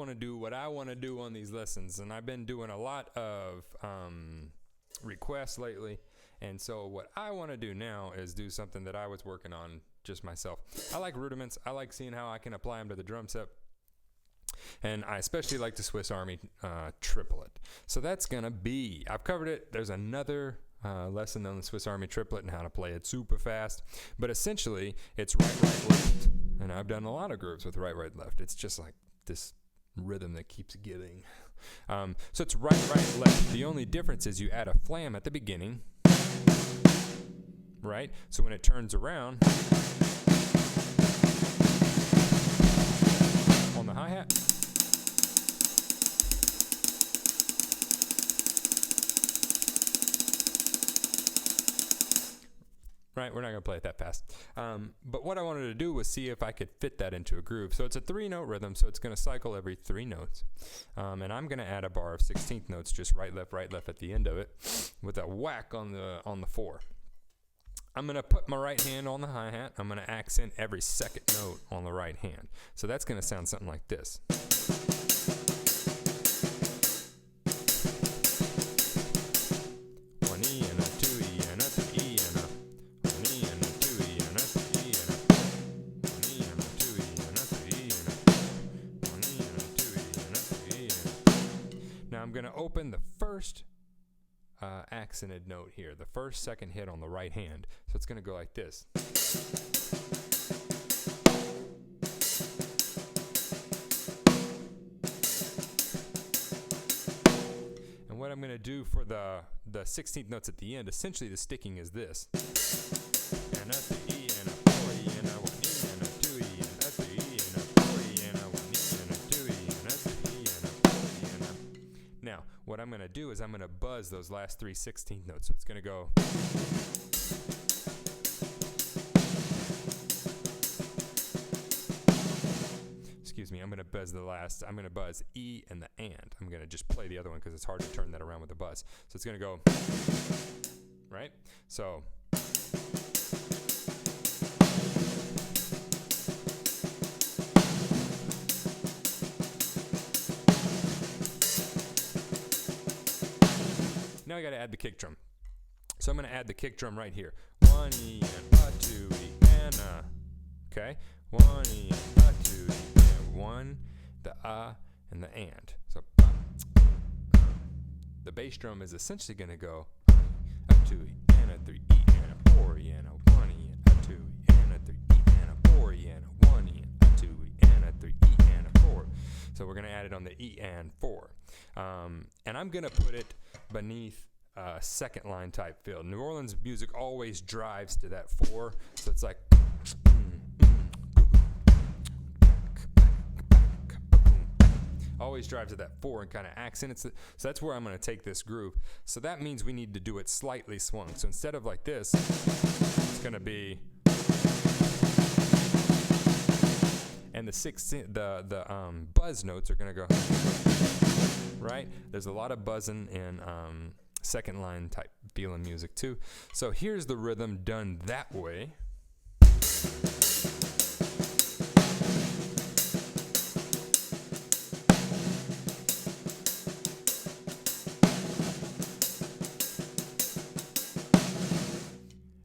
want to do what I want to do on these lessons, and I've been doing a lot of requests lately. And so what I want to do now is do something that I was working on just myself. I like rudiments. I like seeing how I can apply them to the drum set. And I especially like the Swiss Army triplet. So that's going to be, I've covered it. There's another lesson on the Swiss Army triplet and how to play it super fast. But essentially, it's right, right, left. And I've done a lot of grooves with right, right, left. It's just like this rhythm that keeps giving. So it's right, right, left. The only difference is you add a flam at the beginning. Right? So when it turns around on the hi-hat, right? We're not going to play it that fast. But what I wanted to do was see if I could fit that into a groove. So it's a 3-note rhythm, so it's going to cycle every 3 notes. And I'm going to add a bar of 16th notes, just right, left at the end of it, with a whack on the 4. I'm going to put my right hand on the hi-hat. I'm going to accent every second note on the right hand. So that's going to sound something like this. 1 E and a 2 E and a 3 E and a 1 E and a 2 E and a 3 E and a 1 E and a 2 E and a 3 E and a 1 E and a 2 E and a 3 E and a. Now I'm going to open the first accented note here, the first second hit on the right hand. So it's going to go like this. And what I'm going to do for the 16th notes at the end, essentially the sticking is this. And a 3 E and a 4 E and a 1 E and a 2 E and a 3 E and a 4 E and a 1 E and a 2 E and a 3 E and a 4 E and a. Now, what I'm going to do is I'm going to buzz those last 3 16th notes. So it's going to go. Excuse me, I'm going to buzz E and the and. I'm going to just play the other one because it's hard to turn that around with a buzz. So it's going to go, right? So. Now I got to add the kick drum. So I'm going to add the kick drum right here. 1 E and a 2 E and a. Okay? 1 E and a 2 E and 1, the and the and. So the bass drum is essentially going to go a 2 E and a 3 E and a 4 E and a 1 E and a 2 E and a 3 E and a 4 E and a 1 E and a 2 E and a 3 E and a 4. So we're going to add it on the E and 4. And I'm going to put it beneath second line type feel. New Orleans music always drives to that 4. So it's like always drives to that 4 and kind of accents it. So that's where I'm going to take this groove. So that means we need to do it slightly swung. So instead of like this, it's going to be, and the buzz notes are going to go right. There's a lot of buzzing in second line type feeling music too. So here's the rhythm done that way.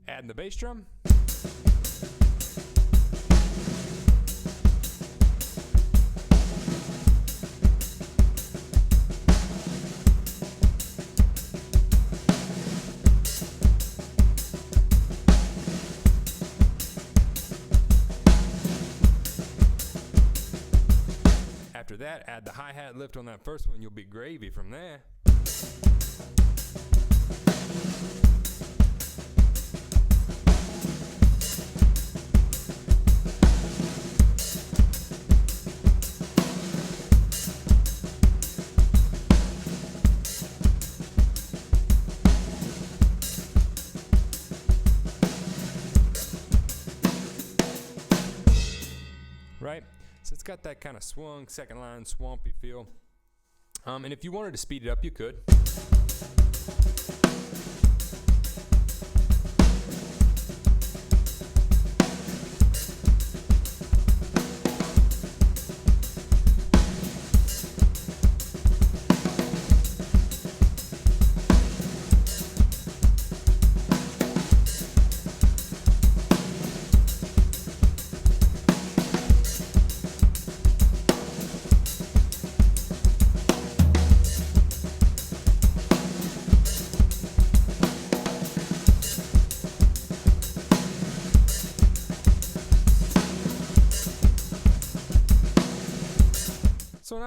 Adding the bass drum. After that, add the hi-hat lift on that first one. You'll be gravy from there. Right? So it's got that kind of swung, second line, swampy feel. And if you wanted to speed it up, you could.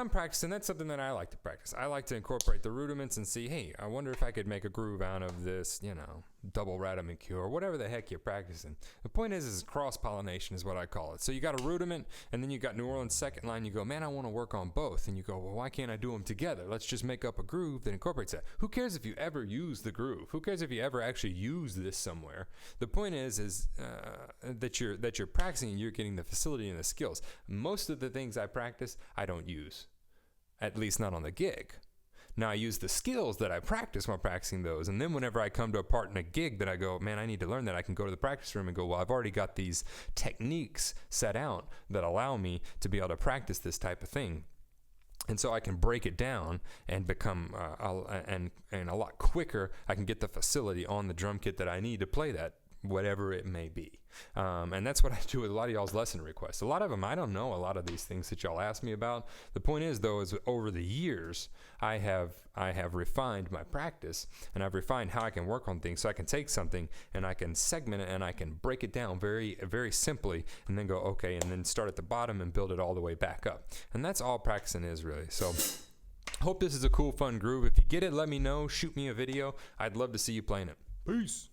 I'm practicing, that's something that I like to practice. I like to incorporate the rudiments and see, hey, I wonder if I could make a groove out of this, double radimacure or whatever the heck you're practicing. The point is cross-pollination is what I call it. So you got a rudiment, and then you got New Orleans second line. You go, man, I want to work on both. And you go, well, why can't I do them together? Let's just make up a groove that incorporates that. Who cares if you ever use the groove? Who cares if you ever actually use this somewhere? The point is that you're practicing and you're getting the facility and the skills. Most of the things I practice, I don't use, at least not on the gig. Now I use the skills that I practice while practicing those, and then whenever I come to a part in a gig that I go, man, I need to learn that, I can go to the practice room and go, well, I've already got these techniques set out that allow me to be able to practice this type of thing. And so I can break it down and become, and a lot quicker, I can get the facility on the drum kit that I need to play that, whatever it may be. And that's what I do with a lot of y'all's lesson requests. A lot of them, I don't know a lot of these things that y'all ask me about. The point is, though, is over the years, I have refined my practice, and I've refined how I can work on things, so I can take something and I can segment it and I can break it down very, very simply, and then go, okay, and then start at the bottom and build it all the way back up. And that's all practicing is, really. So hope this is a cool, fun groove. If you get it, let me know. Shoot me a video. I'd love to see you playing it. Peace.